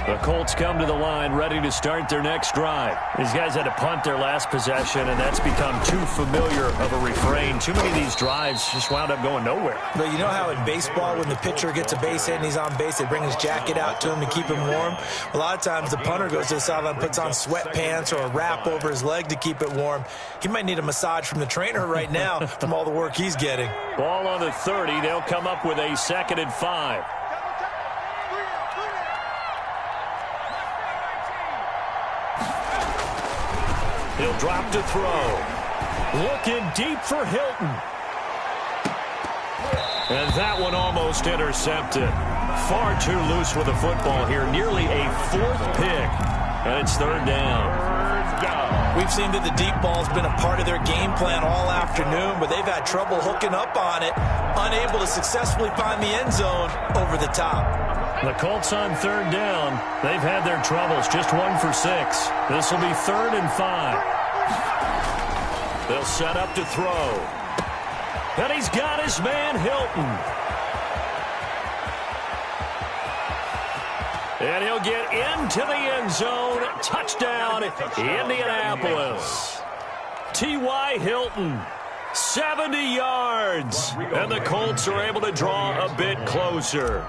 The Colts come to the line ready to start their next drive. These guys had to punt their last possession, and that's become too familiar of a refrain. Too many of these drives just wound up going nowhere. But you know how in baseball, when the pitcher gets a base hit and he's on base, they bring his jacket out to him to keep him warm? A lot of times the punter goes to the sideline, puts on sweatpants or a wrap over his leg to keep it warm. He might need a massage from the trainer right now from all the work he's getting. Ball on the 30. They'll come up with a 2nd and 5. He'll drop to throw. Looking deep for Hilton. And that one almost intercepted. Far too loose with the football here. Nearly a 4th pick. And it's 3rd down. We've seen that the deep ball's been a part of their game plan all afternoon, but they've had trouble hooking up on it, unable to successfully find the end zone over the top. The Colts on 3rd down. They've had their troubles. Just 1 for 6. This will be 3rd and 5. They'll set up to throw. And he's got his man, Hilton. And he'll get into the end zone. Touchdown, Indianapolis. T.Y. Hilton, 70 yards. And the Colts are able to draw a bit closer.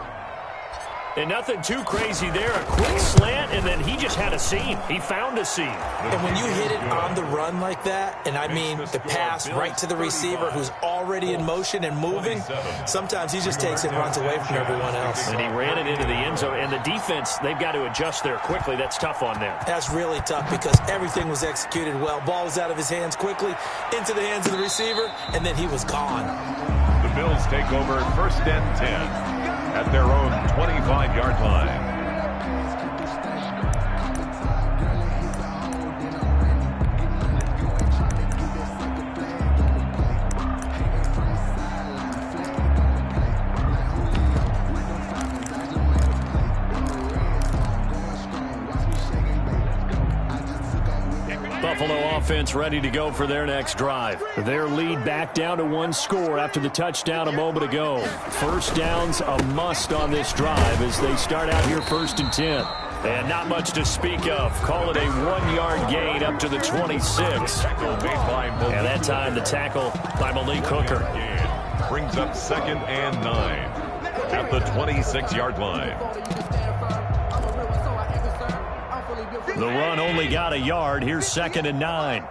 And nothing too crazy there. A quick slant, and then he just had a seam. He found a seam. And when you hit it on the run like that, and I mean the pass right to the receiver who's already in motion and moving, sometimes he just takes it and runs away from everyone else. And he ran it into the end zone. And the defense, they've got to adjust there quickly. That's tough on them. That's really tough because everything was executed well. Ball was out of his hands quickly, into the hands of the receiver, and then he was gone. The Bills take over 1st and 10. At their own 25-yard line. Buffalo offense ready to go for their next drive. Their lead back down to 1 score after the touchdown a moment ago. 1st down's a must on this drive as they start out here 1st and 10. And not much to speak of. Call it a 1-yard gain up to the 26. And that time the tackle by Malik Hooker. Brings up 2nd and 9 at the 26-yard line. The run only got a yard. Here's 2nd and 9.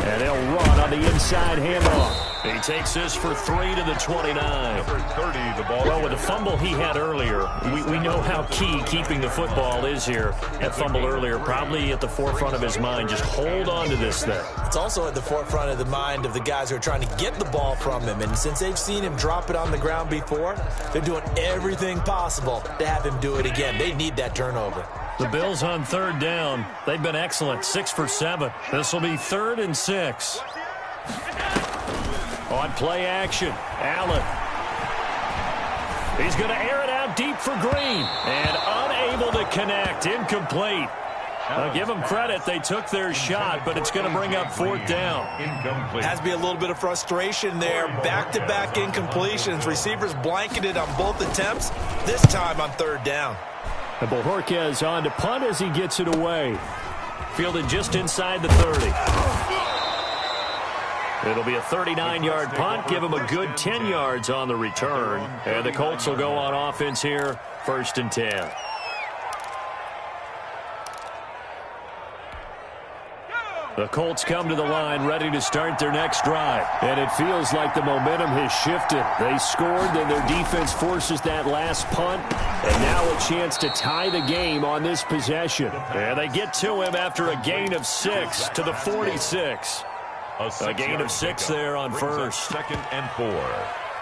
And they'll run on the inside handoff. He takes this for 3 to the 29. Number 30, the ball. Well, with the fumble he had earlier, we know how key keeping the football is here. That fumble earlier, probably at the forefront of his mind. Just hold on to this thing. It's also at the forefront of the mind of the guys who are trying to get the ball from him. And since they've seen him drop it on the ground before, they're doing everything possible to have him do it again. They need that turnover. The Bills on 3rd down. They've been excellent, 6 for 7. This will be 3rd and 6. On play action, Allen. He's going to air it out deep for Green. And unable to connect, incomplete. I'll give them credit. They took their shot, but it's going to bring up 4th down. Incomplete. Has to be a little bit of frustration there. Back-to-back incompletions. Receivers blanketed on both attempts, this time on 3rd down. And Bojorquez on to punt as he gets it away. Fielded just inside the 30. It'll be a 39-yard punt. Give him a good 10 yards on the return. And the Colts will go on offense here, 1st and 10. The Colts come to the line ready to start their next drive. And it feels like the momentum has shifted. They scored, then their defense forces that last punt. And now a chance to tie the game on this possession. And they get to him after a gain of 6 to the 46. A gain of 6 there on first. 2nd and 4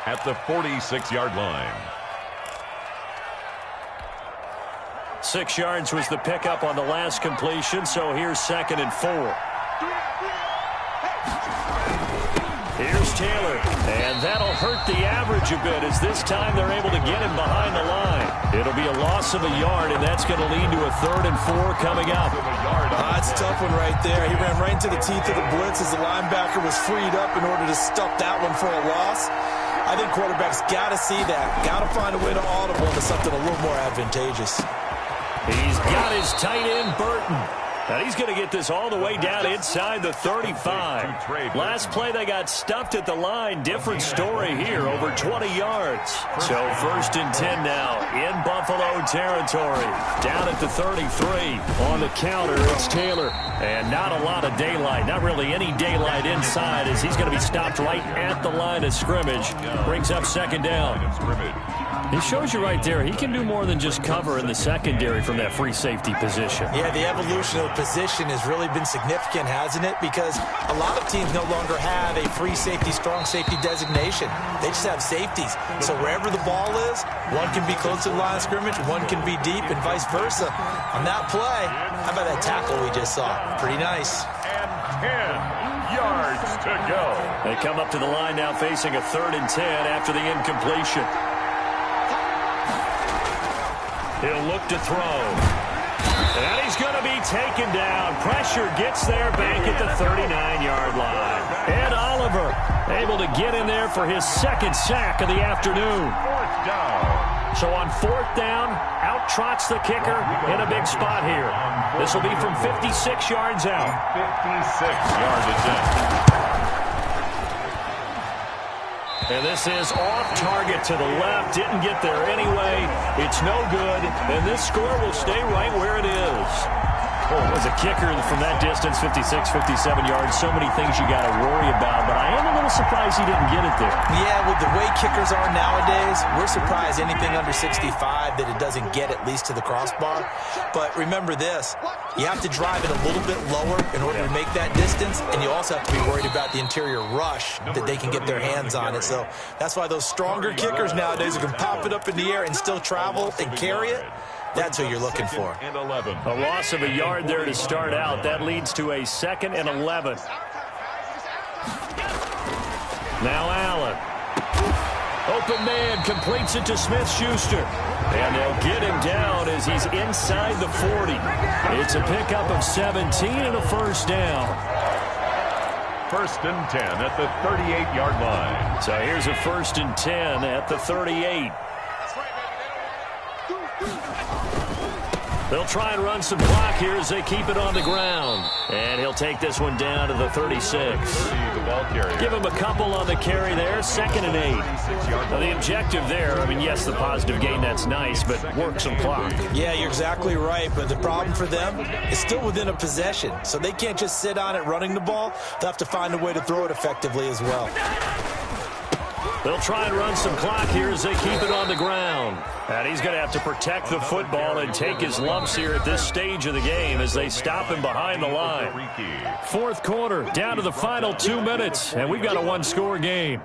at the 46-yard line. 6 yards was the pickup on the last completion, so here's 2nd and 4. Here's Taylor, and that'll hurt the average a bit as this time they're able to get him behind the line. It'll be a loss of a yard, and that's going to lead to a 3rd and 4 coming up. That's a tough one right there. He ran right into the teeth of the blitz as the linebacker was freed up in order to stuff that one for a loss. I think quarterbacks got to see that. Got to find a way to audible into something a little more advantageous. He's got his tight end, Burton. And he's going to get this all the way down inside the 35. Last play, they got stuffed at the line. Different story here, over 20 yards. So 1st and 10 now in Buffalo territory. Down at the 33. On the counter, it's Taylor. And not a lot of daylight. Not really any daylight inside as he's going to be stopped right at the line of scrimmage. Brings up 2nd down. He shows you right there, he can do more than just cover in the secondary from that free safety position. Yeah, the evolution of the position has really been significant, hasn't it? Because a lot of teams no longer have a free safety, strong safety designation. They just have safeties. So wherever the ball is, one can be close to the line of scrimmage, one can be deep, and vice versa. On that play, how about that tackle we just saw? Pretty nice. And 10 yards to go. They come up to the line now facing a 3rd and 10 after the incompletion. He'll look to throw. And he's going to be taken down. Pressure gets there back at the 39-yard line. Ed Oliver able to get in there for his 2nd sack of the afternoon. 4th down. So on 4th down, out trots the kicker in a big spot here. This will be from 56 yards out. 56-yard attempt. And this is off target to the left. Didn't get there anyway. It's no good. And this score will stay right where it is. As a kicker from that distance, 56, 57 yards, so many things you got to worry about. But I am a little surprised he didn't get it there. Yeah, with the way kickers are nowadays, we're surprised anything under 65 that it doesn't get at least to the crossbar. But remember this, you have to drive it a little bit lower in order to make that distance, and you also have to be worried about the interior rush that they can get their hands on it. So that's why those stronger kickers nowadays who can pop it up in the air and still travel and carry it, that's who you're looking for. A loss of a yard there to start out. That leads to a 2nd and 11. Now Allen. Open man completes it to Smith-Schuster. And they'll get him down as he's inside the 40. It's a pickup of 17 and a 1st down. 1st and 10 at the 38-yard line. So here's a 1st and 10 at the 38. They'll try and run some clock here as they keep it on the ground. And he'll take this one down to the 36. Give him a couple on the carry there. 2nd and 8. Now the objective there, I mean, yes, the positive gain, that's nice, but work some clock. Yeah, you're exactly right. But the problem for them is still within a possession. So they can't just sit on it running the ball. They'll have to find a way to throw it effectively as well. They'll try and run some clock here as they keep it on the ground. And he's going to have to protect the football and take his lumps here at this stage of the game as they stop him behind the line. 4th quarter, down to the final 2 minutes, and we've got a 1-score game.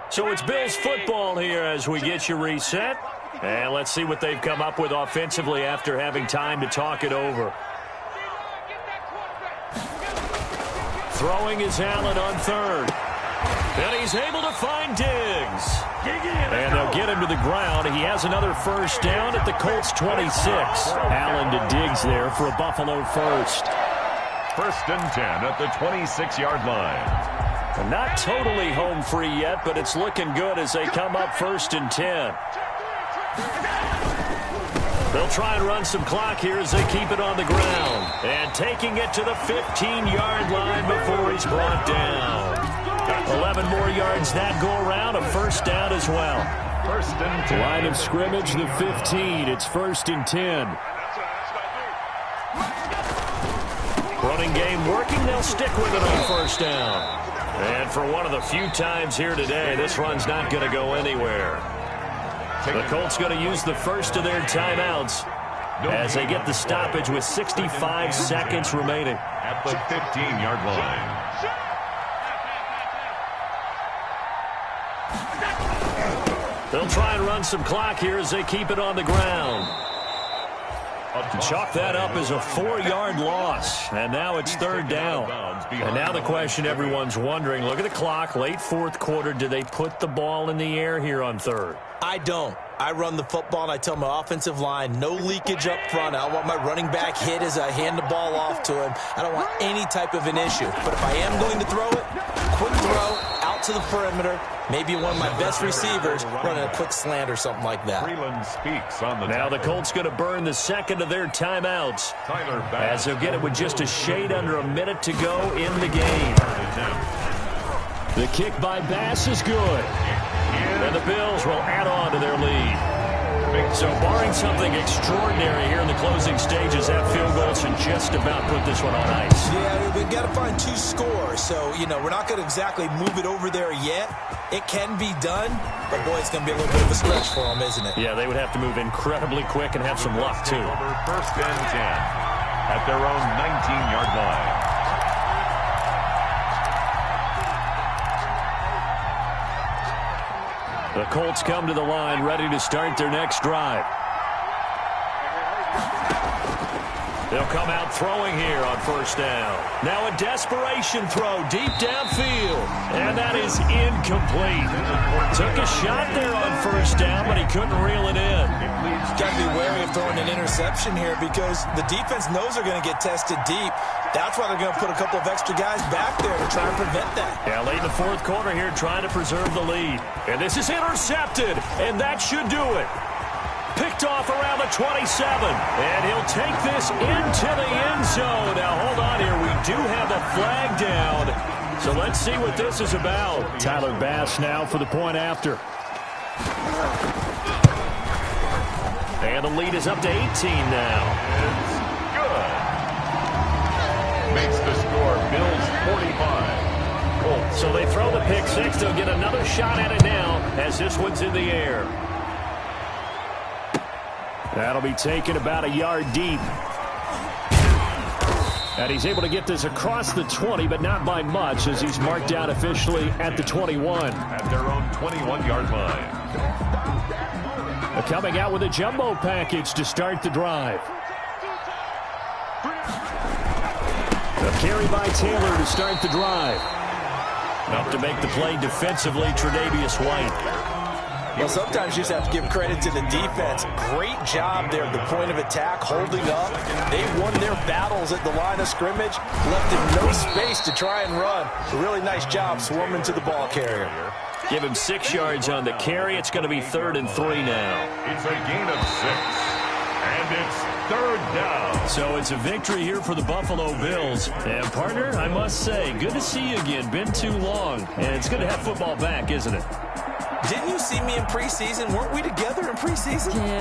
So it's Bills football here as we get you reset. And let's see what they've come up with offensively after having time to talk it over. Throwing is Allen on 3rd. And he's able to find Diggs. And they'll get him to the ground. He has another 1st down at the Colts 26. Allen to Diggs there for a Buffalo 1st. 1st and 10 at the 26-yard line. Not totally home free yet, but it's looking good as they come up 1st and 10. They'll try and run some clock here as they keep it on the ground. And taking it to the 15-yard line before he's brought down. 11 more yards that go around, a 1st down as well. First and 10. Line of scrimmage, the 15. It's 1st and 10. Running game working. They'll stick with it on 1st down. And for one of the few times here today, this run's not going to go anywhere. The Colts going to use the first of their timeouts as they get the stoppage with 65 seconds remaining. At the 15-yard line. They'll try and run some clock here as they keep it on the ground. Chalk that up as a 4-yard loss. And now it's 3rd down. And now the question everyone's wondering, look at the clock, late 4th quarter. Do they put the ball in the air here on 3rd? I don't. I run the football, and I tell my offensive line, no leakage up front. I don't want my running back hit as I hand the ball off to him. I don't want any type of an issue. But if I am going to throw it, quick throw, out to the perimeter, maybe one of my best receivers running a quick slant or something like that. Speaks on the now the Colts going to burn the second of their timeouts as they'll get it with just a shade under a minute to go in the game. The kick by Bass is good. And the Bills will add on to their lead. So barring something extraordinary here in the closing stages, that field goal should just about put this one on ice. Yeah, we've got to find 2 scores. So, we're not going to exactly move it over there yet. It can be done, but boy, it's going to be a little bit of a stretch for them, isn't it? Yeah, they would have to move incredibly quick and have some luck, too. First and 10 at their own 19-yard line. The Colts come to the line ready to start their next drive. They'll come out throwing here on 1st down. Now a desperation throw deep downfield. And that is incomplete. Took a shot there on 1st down, but he couldn't reel it in. Got to be wary of throwing an interception here because the defense knows they're going to get tested deep. That's why they're going to put a couple of extra guys back there to try and prevent that. Yeah, late in the 4th quarter here trying to preserve the lead. And this is intercepted, and that should do it. Picked off around the 27, and he'll take this into the end zone. Now, hold on here. We do have the flag down, so let's see what this is about. Tyler Bass now for the point after. And the lead is up to 18 now. It's good. Makes the score Bills 45. Colts. So they throw the pick 6. They'll get another shot at it now as this one's in the air. That'll be taken about a yard deep. And he's able to get this across the 20, but not by much as he's marked out officially at the 21. At their own 21-yard line. Coming out with a jumbo package to start the drive. A carry by Taylor to start the drive. Up to make the play defensively, Tre'Davious White. Well, sometimes you just have to give credit to the defense. Great job there at the point of attack, holding up. They won their battles at the line of scrimmage, left him no space to try and run. A really nice job swarming to the ball carrier. Give him 6 yards on the carry. It's going to be 3rd and 3 now. It's a gain of 6. And it's 3rd down. So it's a victory here for the Buffalo Bills. And, partner, I must say, good to see you again. Been too long. And it's good to have football back, isn't it? Didn't you see me in preseason? Weren't we together in preseason? Yeah.